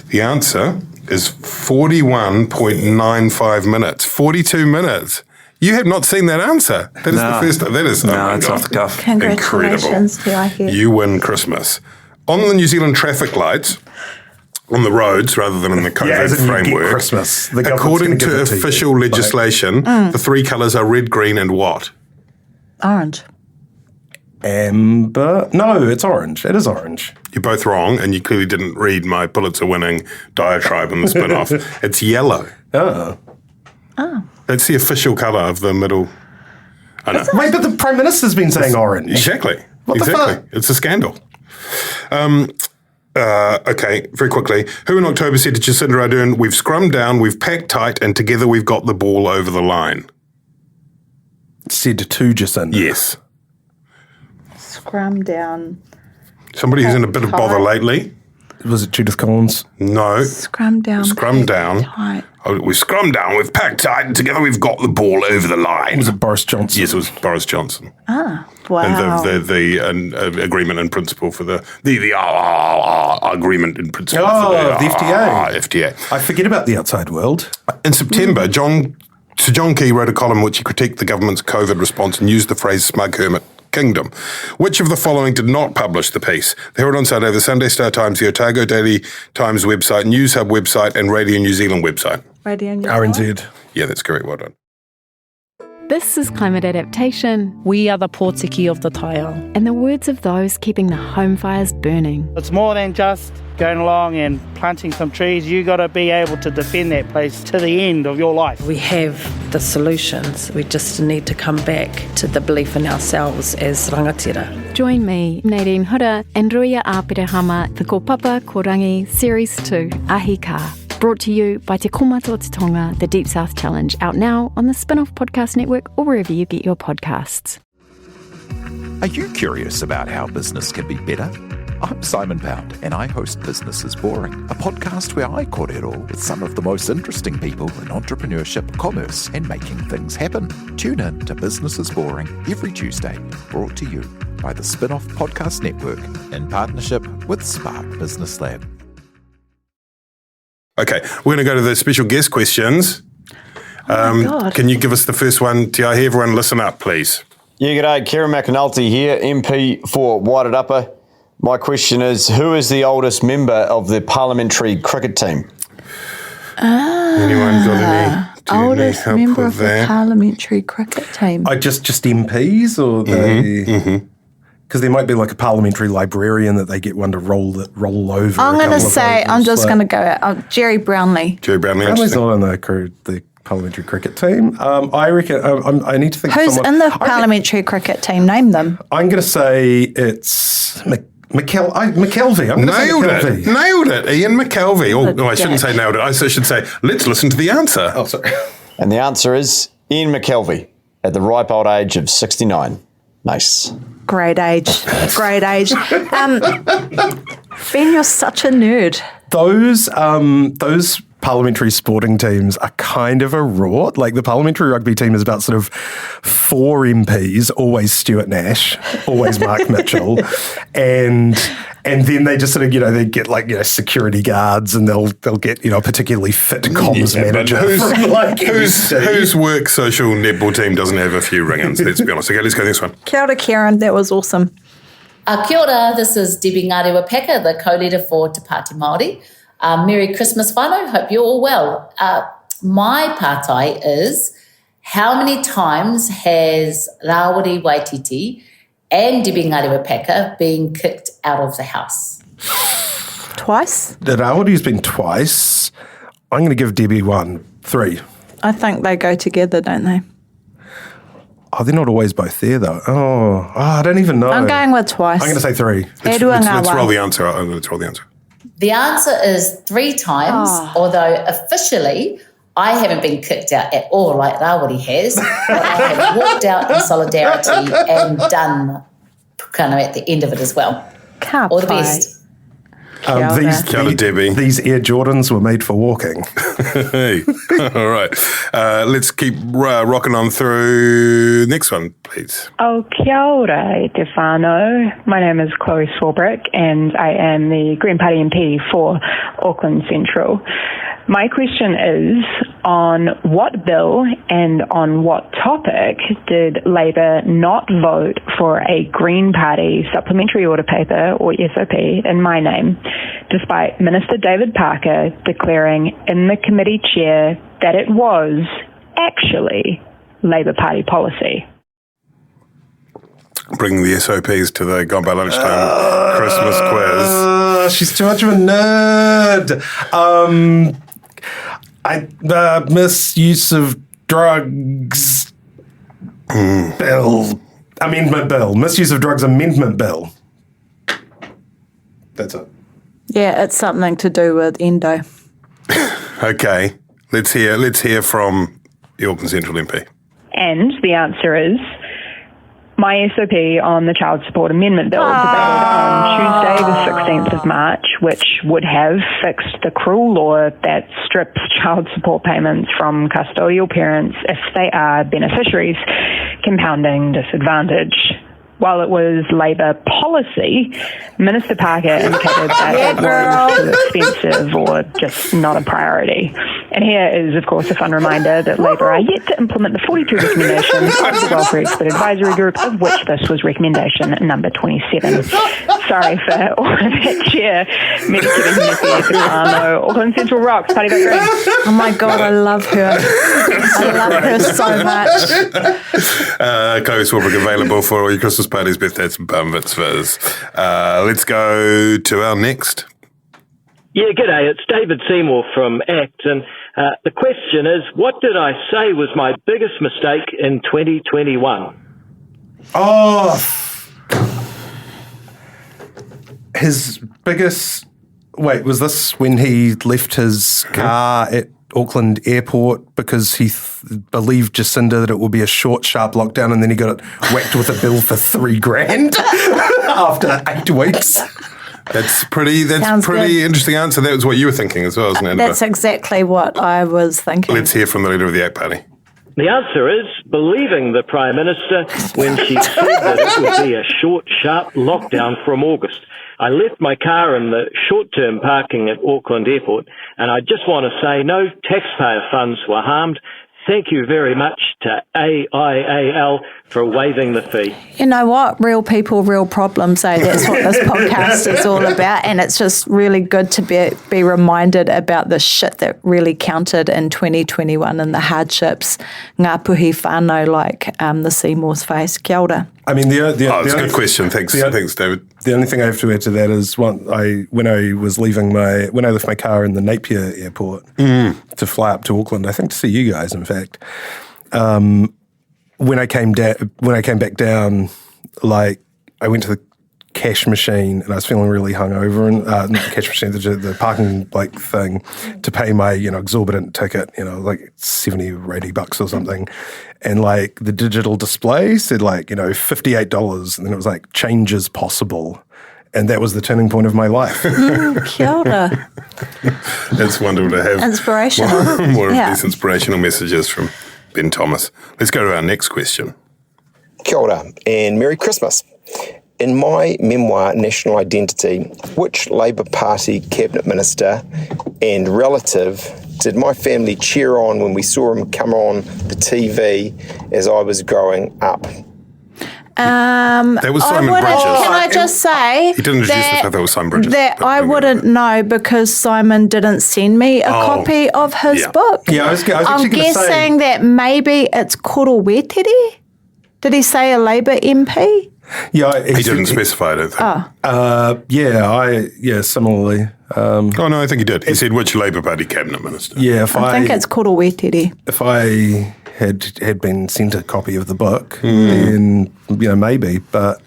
[SPEAKER 3] The answer is 41.95 minutes. 42 minutes. You have not seen that answer. That is the first time. That is,
[SPEAKER 1] it's off the cuff.
[SPEAKER 10] Congratulations to I hear.
[SPEAKER 3] You win Christmas. On the New Zealand traffic lights, on the roads rather than in the COVID framework,
[SPEAKER 9] Christmas.
[SPEAKER 3] According to official legislation, the three colours are red, green and what?
[SPEAKER 10] Orange.
[SPEAKER 9] Amber. No, it's orange. It is orange.
[SPEAKER 3] You're both wrong, and you clearly didn't read my Pulitzer-winning diatribe in the spin-off. It's yellow.
[SPEAKER 9] Oh.
[SPEAKER 3] That's the official colour of the middle. I know.
[SPEAKER 9] Wait, but the Prime Minister's been saying orange.
[SPEAKER 3] Exactly.
[SPEAKER 9] What the fuck?
[SPEAKER 3] It's a scandal. Okay, very quickly. Who in October said to Jacinda Ardern, we've scrummed down, we've packed tight, and together we've got the ball over the line?
[SPEAKER 9] Said to Jacinda.
[SPEAKER 3] Yes.
[SPEAKER 10] Scrum down.
[SPEAKER 3] Somebody who's in a bit of bother lately.
[SPEAKER 9] Was it Judith Collins?
[SPEAKER 3] No.
[SPEAKER 10] Scrum down.
[SPEAKER 3] Scrum down.
[SPEAKER 10] Tight.
[SPEAKER 3] Oh, we've scrummed down, we've packed tight, and together we've got the ball over the line.
[SPEAKER 9] Was it Boris Johnson?
[SPEAKER 3] Yes, it was Boris Johnson.
[SPEAKER 10] Ah, wow.
[SPEAKER 3] And the agreement in principle for the agreement in principle
[SPEAKER 9] for
[SPEAKER 3] the
[SPEAKER 9] FTA.
[SPEAKER 3] FTA.
[SPEAKER 9] I forget about the outside world.
[SPEAKER 3] In September, Sir John Key wrote a column in which he critiqued the government's COVID response and used the phrase smug hermit kingdom. Which of the following did not publish the piece? The Herald on Sunday, the Sunday Star Times, the Otago Daily Times website, News Hub website, and Radio New Zealand website.
[SPEAKER 10] Radio New Zealand.
[SPEAKER 9] RNZ.
[SPEAKER 3] Yeah, that's correct. Well done.
[SPEAKER 11] This is Climate Adaptation.
[SPEAKER 12] We are the Pōtiki of the Taiao.
[SPEAKER 11] In the words of those keeping the home fires burning.
[SPEAKER 12] It's more than just going along and planting some trees. You got to be able to defend that place to the end of your life.
[SPEAKER 13] We have the solutions. We just need to come back to the belief in ourselves as rangatira.
[SPEAKER 11] Join me, Nadine Hura, and Ruia Āpirehama, the Kōpapa Korangi Series 2, Ahi Ka. Brought to you by Te Komato o Te Tonga, the Deep South Challenge, out now on the Spin-Off Podcast Network or wherever you get your podcasts.
[SPEAKER 14] Are you curious about how business can be better? I'm Simon Pound, and I host Business is Boring, a podcast where I kōrero with some of the most interesting people in entrepreneurship, commerce, and making things happen. Tune in to Business is Boring every Tuesday, brought to you by the Spin-Off Podcast Network in partnership with Spark Business Lab.
[SPEAKER 3] Okay, we're going to go to the special guest questions. Can you give us the first one? Te Ahi, everyone listen up, please.
[SPEAKER 15] Yeah, g'day. Kieran McAnulty here, MP for Wairarapa. My question is, who is the oldest member of the parliamentary cricket team?
[SPEAKER 3] Anyone got any?
[SPEAKER 10] Oldest member of the parliamentary cricket team.
[SPEAKER 9] Just MPs or they... Because there might be like a parliamentary librarian that they get one to roll over.
[SPEAKER 10] I'm going to say, I'm just going to go Jerry Brownlee.
[SPEAKER 3] Jerry Brownlee.
[SPEAKER 9] Brownlee's not on the parliamentary cricket team. I reckon, I need to think
[SPEAKER 10] Who's
[SPEAKER 9] of
[SPEAKER 10] in the parliamentary cricket team? Name them.
[SPEAKER 9] I'm going to say it's McKelvey. I'm
[SPEAKER 3] Nailed
[SPEAKER 9] gonna say
[SPEAKER 3] it.
[SPEAKER 9] McKelvey.
[SPEAKER 3] Nailed it. Ian McKelvey. Oh, no, I shouldn't say nailed it. I should say, let's listen to the answer.
[SPEAKER 9] Oh, sorry.
[SPEAKER 15] And the answer is Ian McKelvey at the ripe old age of 69. Nice.
[SPEAKER 10] Great age. Great age. Ben, you're such a nerd.
[SPEAKER 9] Those parliamentary sporting teams are kind of a rort. Like the parliamentary rugby team is about sort of 4 MPs, always Stuart Nash, always Mark Mitchell, and then they just sort of, they get security guards, and they'll get, a particularly fit comms manager.
[SPEAKER 3] Whose work social netball team doesn't have a few ring-ins? Let's be honest. Okay, let's go this one.
[SPEAKER 10] Kia ora, Karen. That was awesome.
[SPEAKER 16] Kia ora, this is Debbie Ngārewa Peka, the co-leader for Te Pāti Māori. Merry Christmas whānau, hope you're all well. My pātai is, how many times has Rawiri Waititi and Debbie Ngārewa Peka been kicked out of the house?
[SPEAKER 10] Twice?
[SPEAKER 9] The Rawiri's been twice. I'm going to give Debbie 3.
[SPEAKER 10] I think they go together, don't they?
[SPEAKER 9] Oh, they're not always both there, though. Oh, I don't even know.
[SPEAKER 10] I'm going with twice.
[SPEAKER 9] I'm going to say 3.
[SPEAKER 3] Let's roll the answer. Let's roll the answer.
[SPEAKER 16] The answer is 3 times, although officially I haven't been kicked out at all like Rawiri has, but I have walked out in solidarity and done kind of at the end of it as well. All the best.
[SPEAKER 9] These Air Jordans were made for walking.
[SPEAKER 3] Hey. All right. Let's keep rocking on through. Next one, please.
[SPEAKER 17] Oh, kia ora, te whānau. My name is Chloe Swarbrick, and I am the Green Party MP for Auckland Central. My question is, on what bill and on what topic did Labour not vote for a Green Party supplementary order paper, or SOP, in my name, despite Minister David Parker declaring in the committee chair that it was actually Labour Party policy?
[SPEAKER 3] Bringing the SOPs to the Gone By Lunchtime Christmas quiz.
[SPEAKER 9] She's too much of a nerd. Misuse of drugs bill. Amendment bill. Misuse of drugs amendment bill. That's it.
[SPEAKER 10] Yeah, it's something to do with endo.
[SPEAKER 3] Okay. Let's hear from the Auckland Central MP.
[SPEAKER 17] And the answer is, my SOP on the Child Support Amendment Bill debated on Tuesday the 16th of March, which would have fixed the cruel law that strips child support payments from custodial parents if they are beneficiaries, compounding disadvantage. While it was Labour policy, Minister Parker indicated that it was too expensive or just not a priority. And here is, of course, a fun reminder that Labour are yet to implement the 42 recommendations of the Welfare Expert Advisory Group, of which this was recommendation number 27. Sorry for all of that cheer. Auckland Central rocks, Party Vote Green.
[SPEAKER 10] Oh my God, I love her. I love her so much.
[SPEAKER 3] Chloe Swarbrick available for all your Christmas parties, birthdays and bar mitzvahs. Let's go to our next.
[SPEAKER 18] Yeah, g'day. It's David Seymour from ACT, and the question is, what did I say was my biggest mistake in 2021?
[SPEAKER 9] Oh, his biggest... Wait, was this when he left his car at Auckland Airport because he believed Jacinda that it would be a short, sharp lockdown, and then he got it whacked with a bill for $3,000 after 8 weeks?
[SPEAKER 3] That's pretty interesting answer. That was what you were thinking as well, isn't it?
[SPEAKER 10] That's exactly what I was thinking.
[SPEAKER 3] Let's hear from the leader of the ACT Party.
[SPEAKER 18] The answer is believing the Prime Minister when she said that it would be a short, sharp lockdown from August. I left my car in the short-term parking at Auckland Airport, and I just want to say no taxpayer funds were harmed. Thank you very much to AIAL for waiving the fee.
[SPEAKER 10] You know what? Real people, real problems, eh? That's what this podcast is all about. And it's just really good to be reminded about the shit that really counted in 2021 and the hardships. Ngā puhi whānau like the Seymour's face. Kia ora.
[SPEAKER 3] I mean, it's a good question. Thanks, David.
[SPEAKER 9] The only thing I have to add to that is when I left my car in the Napier Airport to fly up to Auckland, I think to see you guys, in fact. When I came back down, like I went to the cash machine, and I was feeling really hungover, and not the cash machine, the parking thing, to pay my exorbitant ticket, like $70 or $80 or something, and the digital display said $58, and then it was changes possible. And that was the turning point of my life.
[SPEAKER 10] Kia ora.
[SPEAKER 3] It's wonderful to have
[SPEAKER 10] inspirational.
[SPEAKER 3] more of these inspirational messages from Ben Thomas. Let's go to our next question.
[SPEAKER 19] Kia ora and Merry Christmas. In my memoir, National Identity, which Labour Party cabinet minister and relative did my family cheer on when we saw him come on the TV as I was growing up?
[SPEAKER 3] That was Simon Bridges.
[SPEAKER 10] Can I just say
[SPEAKER 3] he didn't introduce himself, that was Simon Bridges.
[SPEAKER 10] That I wouldn't know because Simon didn't send me a copy of his book.
[SPEAKER 9] Yeah, I was
[SPEAKER 10] I'm guessing that maybe it's Koro Wetere. Did he say a Labour MP?
[SPEAKER 3] Yeah, he didn't specify it, I think.
[SPEAKER 9] Similarly.
[SPEAKER 3] No, I think he did. He said which Labour Party cabinet minister.
[SPEAKER 9] Yeah,
[SPEAKER 10] I think it's Koro Wetere.
[SPEAKER 9] If I had been sent a copy of the book, then maybe, but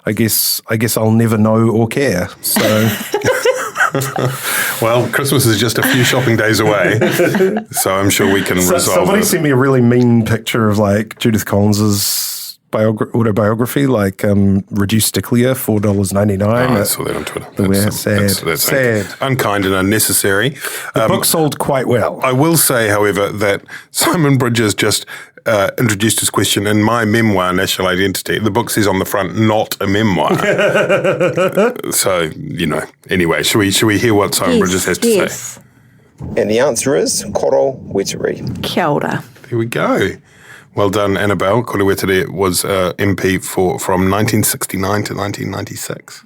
[SPEAKER 9] I guess I'll never know or care. So,
[SPEAKER 3] well, Christmas is just a few shopping days away, so I'm sure we can resolve.
[SPEAKER 9] Somebody sent me a really mean picture of Judith Collins's autobiography, reduced to clear, $4.99.
[SPEAKER 3] I saw that on Twitter. Sad. Unkind and unnecessary.
[SPEAKER 9] The book sold quite well.
[SPEAKER 3] I will say, however, that Simon Bridges just introduced his question in my memoir, National Identity. The book says on the front, not a memoir. So, anyway, should we hear what Simon Bridges has to say?
[SPEAKER 19] And the answer is Koro Wetere.
[SPEAKER 10] Kia ora.
[SPEAKER 3] There we go. Well done, Annabelle. Koro Wetere was MP from 1969 to 1996.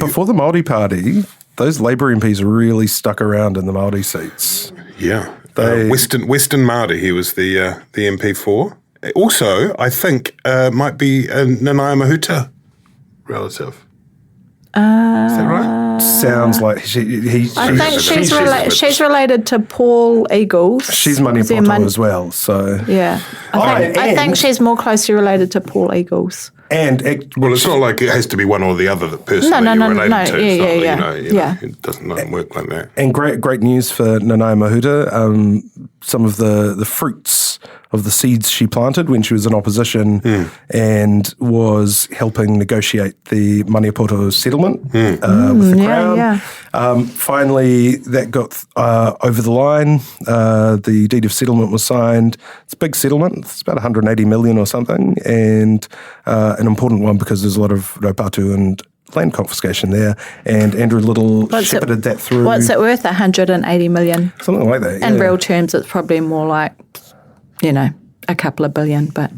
[SPEAKER 9] Before the Māori Party, those Labour MPs really stuck around in the Māori seats.
[SPEAKER 3] Yeah. Western Māori, he was the MP for. Also, I think, might be a Nanaia Mahuta relative. Is that right?
[SPEAKER 9] Sounds like
[SPEAKER 10] I think she's related to Paul Eagles.
[SPEAKER 9] She's Mani Poto as well, so
[SPEAKER 10] yeah. I think she's more closely related to Paul Eagles.
[SPEAKER 3] Well, it's not like it has to be one or the other that person you're related to. It doesn't work like that.
[SPEAKER 9] And great news for Nanaia Mahuta. Some of the fruits of the seeds she planted when she was in opposition and was helping negotiate the Maniapoto settlement with the Crown. Finally, that got over the line. The deed of settlement was signed. It's a big settlement. It's about 180 million or something, and an important one because there's a lot of raupatu and land confiscation there, and Andrew Little shepherded that through.
[SPEAKER 10] What's it worth, 180 million?
[SPEAKER 9] Something like that,
[SPEAKER 10] In real terms, it's probably more like, a couple of billion, but,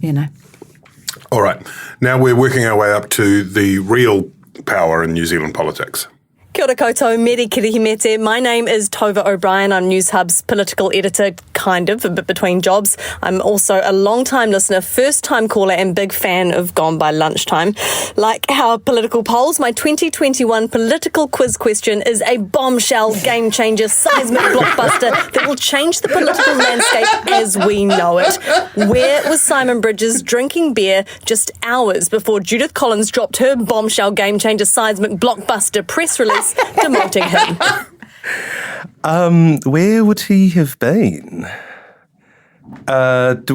[SPEAKER 3] All right. Now we're working our way up to the real power in New Zealand politics.
[SPEAKER 20] Kia ora koutou, meri kirihimete. My name is Tova O'Brien. I'm News Hub's political editor, kind of, a bit between jobs. I'm also a long-time listener, first-time caller and big fan of Gone By Lunchtime. Like our political polls, my 2021 political quiz question is a bombshell, game-changer, seismic blockbuster that will change the political landscape as we know it. Where was Simon Bridges drinking beer just hours before Judith Collins dropped her bombshell, game-changer, seismic blockbuster press release demoting him?
[SPEAKER 9] Where would he have been? It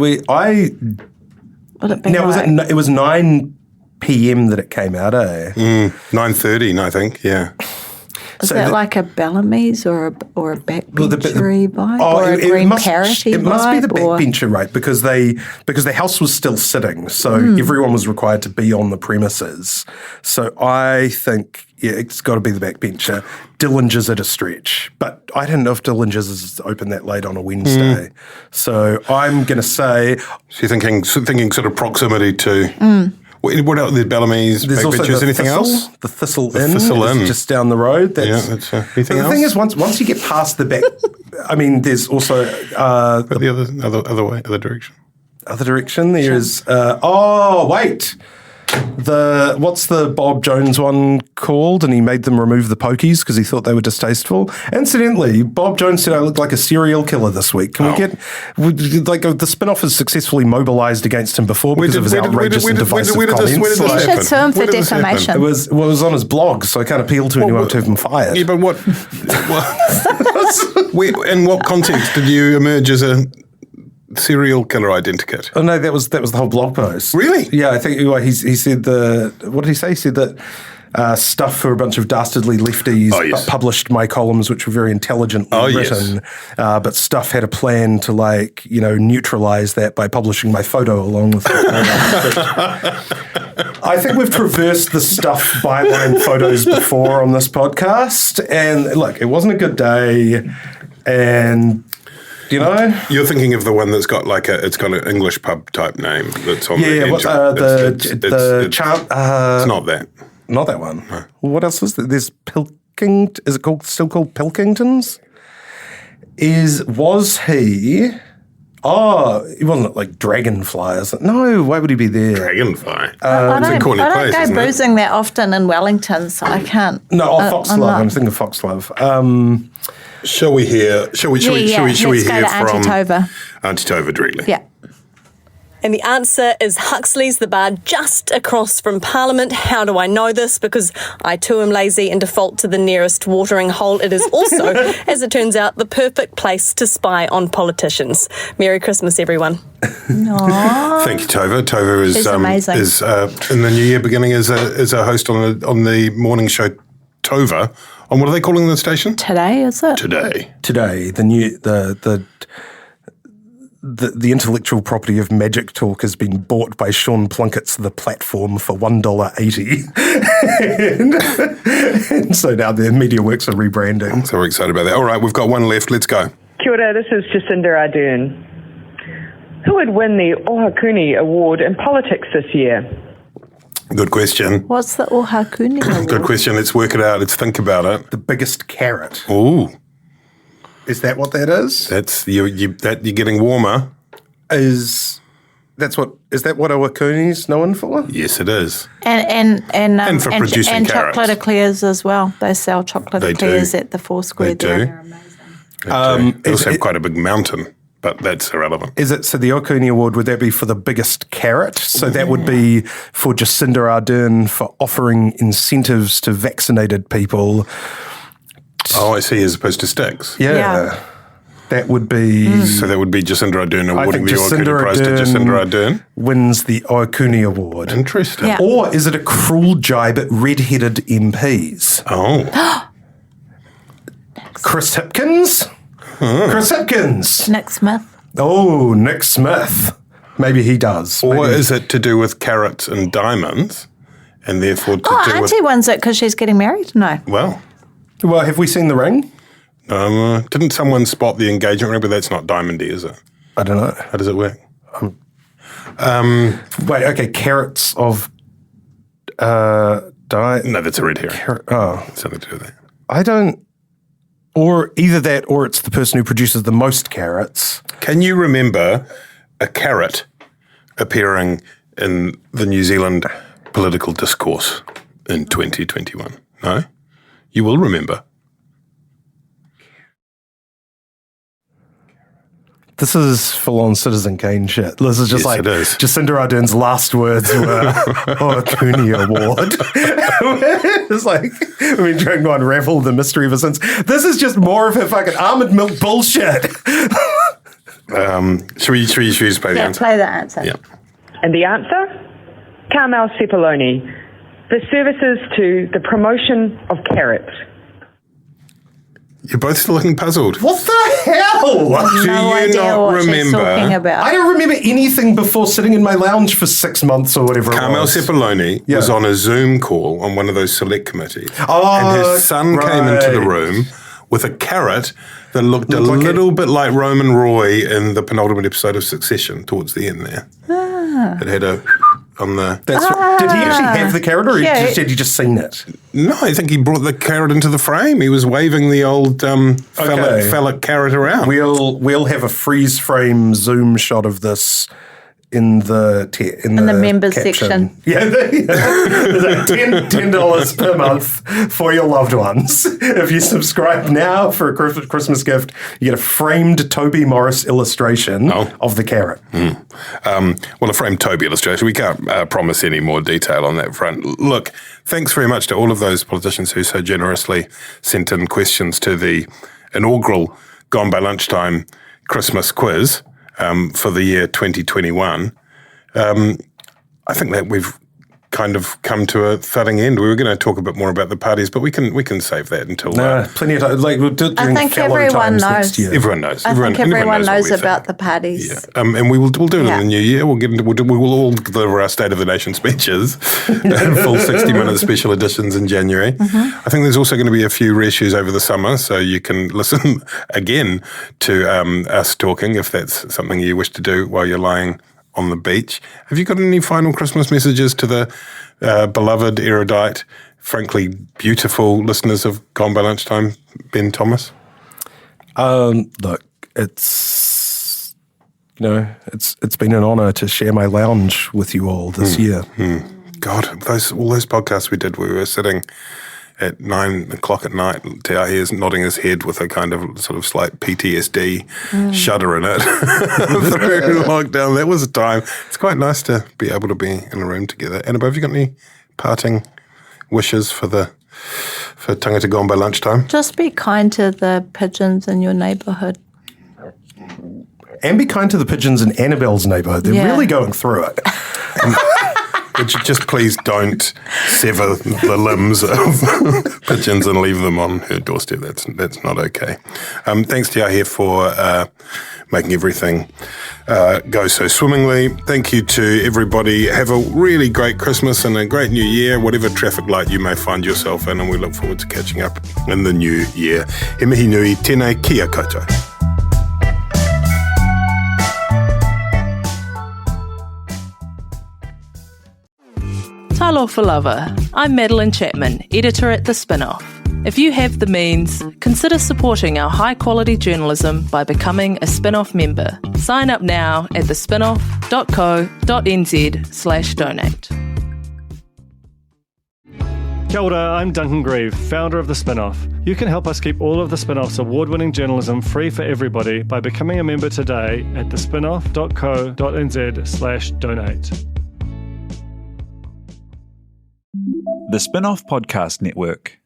[SPEAKER 9] was 9 p.m. that it came out,
[SPEAKER 3] 9:30, I think, yeah.
[SPEAKER 10] Is that like a Bellamy's or a backbenchery vibe or a Green Parity vibe?
[SPEAKER 9] It must be the backbencher, right? Because the house was still sitting, so everyone was required to be on the premises. So I think, it's got to be the backbencher. Dillinger's at a stretch, but I don't know if Dillinger's is open that late on a Wednesday. So I'm going to say...
[SPEAKER 3] So you're thinking sort of proximity to... What else? The Bellamy's, backbenchers, anything else?
[SPEAKER 9] The Thistle Inn is just down the road.
[SPEAKER 3] Anything else?
[SPEAKER 9] The thing is, once you get past the back, I mean, there's also
[SPEAKER 3] the other way, other direction.
[SPEAKER 9] Other direction. There's wait. What's the Bob Jones one called? And he made them remove the pokies because he thought they were distasteful. Incidentally, Bob Jones said I look like a serial killer this week. Can we get the spin-off has successfully mobilised against him before because of his outrageous and divisive comments.
[SPEAKER 10] You should sue him for defamation.
[SPEAKER 9] It was on his blog, so I can't appeal to anyone to have him fired.
[SPEAKER 3] Yeah, but what in what context did you emerge as a serial killer identikit?
[SPEAKER 9] Oh no, that was the whole blog post.
[SPEAKER 3] Really?
[SPEAKER 9] Yeah, I think he said what did he say? He said that stuff for a bunch of dastardly lefties published my columns, which were very intelligently written, but Stuff had a plan to neutralise that by publishing my photo along with it. I think we've traversed the Stuff byline photos before on this podcast, and look, it wasn't a good day, and
[SPEAKER 3] you're thinking of the one that's got it's got an English pub type name that's on the edge.
[SPEAKER 9] It's
[SPEAKER 3] not that.
[SPEAKER 9] Not that one. No. What else is there? There's Pilking. Is it still called Pilkingtons? Was he? Oh, he wasn't like Dragonfly. Is it? No, why would he be there?
[SPEAKER 3] Dragonfly.
[SPEAKER 10] I don't go boozing that often in Wellington, so I can't.
[SPEAKER 9] No, Foxglove. I'm thinking of Foxglove.
[SPEAKER 3] Shall we hear? Shall we hear from
[SPEAKER 10] Auntie Tova?
[SPEAKER 3] Auntie Tova directly.
[SPEAKER 10] Yeah.
[SPEAKER 20] And the answer is Huxley's the bar just across from Parliament. How do I know this? Because I too am lazy and default to the nearest watering hole. It is also, as it turns out, the perfect place to spy on politicians. Merry Christmas, everyone.
[SPEAKER 3] Thank you, Tova. Tova is
[SPEAKER 10] amazing.
[SPEAKER 3] Is in the new year beginning as a host on the morning show Tova. On what are they calling the station?
[SPEAKER 10] Today, is it?
[SPEAKER 3] Today.
[SPEAKER 9] The intellectual property of Magic Talk has been bought by Sean Plunkett's The Platform for $1.80. and so now the MediaWorks are rebranding.
[SPEAKER 3] So we're excited about that. All right, we've got one left. Let's go.
[SPEAKER 21] Kia ora, this is Jacinda Ardern. Who would win the Ohakuni Award in politics this year?
[SPEAKER 3] Good question.
[SPEAKER 10] What's the Ohakuni Award?
[SPEAKER 3] Good question. Let's work it out. Let's think about it.
[SPEAKER 9] The biggest carrot.
[SPEAKER 3] Ooh.
[SPEAKER 9] Is that what that is?
[SPEAKER 3] That's you're getting warmer.
[SPEAKER 9] Is that what Ohakuni's known for?
[SPEAKER 3] Yes, it is.
[SPEAKER 10] And
[SPEAKER 3] for producing carrots.
[SPEAKER 10] chocolate eclairs as well. They sell chocolate eclairs at the Foursquare there.
[SPEAKER 3] They do. They also have quite a big mountain, but that's irrelevant.
[SPEAKER 9] Is it, so the Ohakuni Award, would that be for the biggest carrot? So that would be for Jacinda Ardern for offering incentives to vaccinated people.
[SPEAKER 3] Oh, I see, as opposed to sticks.
[SPEAKER 9] Yeah. That would be...
[SPEAKER 3] So that would be Jacinda Ardern awarding the Ohakuni Prize to Jacinda Ardern.
[SPEAKER 9] Wins the Ohakuni Award.
[SPEAKER 3] Interesting.
[SPEAKER 10] Yeah.
[SPEAKER 9] Or is it a cruel jibe at red-headed MPs?
[SPEAKER 3] Oh.
[SPEAKER 9] Chris Hipkins? Chris Hipkins.
[SPEAKER 10] Nick Smith.
[SPEAKER 9] Oh, Nick Smith. Maybe he does.
[SPEAKER 3] Or is it to do with carrots and diamonds, and therefore to do with...
[SPEAKER 10] Auntie wins it because she's getting married? No.
[SPEAKER 9] Well, have we seen the ring?
[SPEAKER 3] Didn't someone spot the engagement ring? But that's not diamondy, is it?
[SPEAKER 9] I don't know.
[SPEAKER 3] How does it work?
[SPEAKER 9] Wait, okay, carrots of...
[SPEAKER 3] No, that's a red herring. Something to do with that.
[SPEAKER 9] I don't... Or either that or it's the person who produces the most carrots.
[SPEAKER 3] Can you remember a carrot appearing in the New Zealand political discourse in 2021? No? You will remember.
[SPEAKER 9] This is full-on Citizen Kane shit. This is just
[SPEAKER 3] it is.
[SPEAKER 9] Jacinda Ardern's last words were, Ohakuni Award. It's like, we've been trying to unravel the mystery ever since. This is just more of her fucking almond milk bullshit.
[SPEAKER 3] Should we just play the answer?
[SPEAKER 10] Play the answer.
[SPEAKER 3] Yeah.
[SPEAKER 21] And the answer? Carmel Cepoloni. The services to the promotion of carrots.
[SPEAKER 3] You're both still looking puzzled.
[SPEAKER 9] What the hell?
[SPEAKER 3] Do you not remember?
[SPEAKER 9] I don't remember anything before sitting in my lounge for 6 months or whatever
[SPEAKER 3] Carmel
[SPEAKER 9] it was.
[SPEAKER 3] Cepoloni was on a Zoom call on one of those select committees.
[SPEAKER 9] Oh,
[SPEAKER 3] and his son came into the room with a carrot that looked a little bit like Roman Roy in the penultimate episode of Succession towards the end there. It had a... on the...
[SPEAKER 9] Did he actually have the carrot or had he just seen it?
[SPEAKER 3] No, I think he brought the carrot into the frame. He was waving the old phallic carrot around.
[SPEAKER 9] We'll have a freeze frame Zoom shot of this in the
[SPEAKER 10] members
[SPEAKER 9] caption.
[SPEAKER 10] section.
[SPEAKER 9] Yeah, $10 per month for your loved ones. If you subscribe now for a Christmas gift, you get a framed Toby Morris illustration of the carrot.
[SPEAKER 3] Well, a framed Toby illustration. We can't promise any more detail on that front. Look, thanks very much to all of those politicians who so generously sent in questions to the inaugural Gone By Lunchtime Christmas quiz for the year 2021. I think that we've kind of come to a thudding end. We were going to talk a bit more about the parties, but we can save that until
[SPEAKER 9] plenty of time. Like we'll do it during
[SPEAKER 10] I think
[SPEAKER 9] fallow
[SPEAKER 10] everyone
[SPEAKER 9] times
[SPEAKER 10] knows.
[SPEAKER 9] next year.
[SPEAKER 3] Everyone knows.
[SPEAKER 10] I think everyone knows
[SPEAKER 3] what we
[SPEAKER 10] about
[SPEAKER 3] think.
[SPEAKER 10] the parties.
[SPEAKER 3] Yeah, and we will do it in the new year. We will all deliver our State of the Nation speeches in full 60-minute special editions in January. I think there's also going to be a few reissues over the summer, so you can listen again to us talking if that's something you wish to do while you're lying on the beach. Have you got any final Christmas messages to the beloved, erudite, frankly beautiful listeners of Gone By Lunchtime, Ben Thomas?
[SPEAKER 9] Look, it's been an honour to share my lounge with you all this year.
[SPEAKER 3] God, all those podcasts we did, we were sitting at 9 o'clock at night, Te Ahi is nodding his head with a kind of sort of slight PTSD shudder in it through lockdown. That was a time. It's quite nice to be able to be in a room together. Annabelle, have you got any parting wishes for Tangata Gone By Lunchtime?
[SPEAKER 10] Just be kind to the pigeons in your neighbourhood.
[SPEAKER 9] And be kind to the pigeons in Annabelle's neighbourhood. They're really going through it.
[SPEAKER 3] Would you just please don't sever the limbs of pigeons and leave them on her doorstep? That's not okay. Thanks to Yahia for making everything go so swimmingly. Thank you to everybody. Have a really great Christmas and a great New Year, whatever traffic light you may find yourself in, and we look forward to catching up in the new year. He mihi nui, tēnei kia koutou.
[SPEAKER 4] Talofa Lover. I'm Madeline Chapman, editor at The Spinoff. If you have the means, consider supporting our high-quality journalism by becoming a Spinoff member. Sign up now at thespinoff.co.nz/donate.
[SPEAKER 22] Kia ora, I'm Duncan Grieve, founder of The Spinoff. You can help us keep all of The Spinoff's award-winning journalism free for everybody by becoming a member today at thespinoff.co.nz/donate.
[SPEAKER 14] The Spinoff Podcast Network.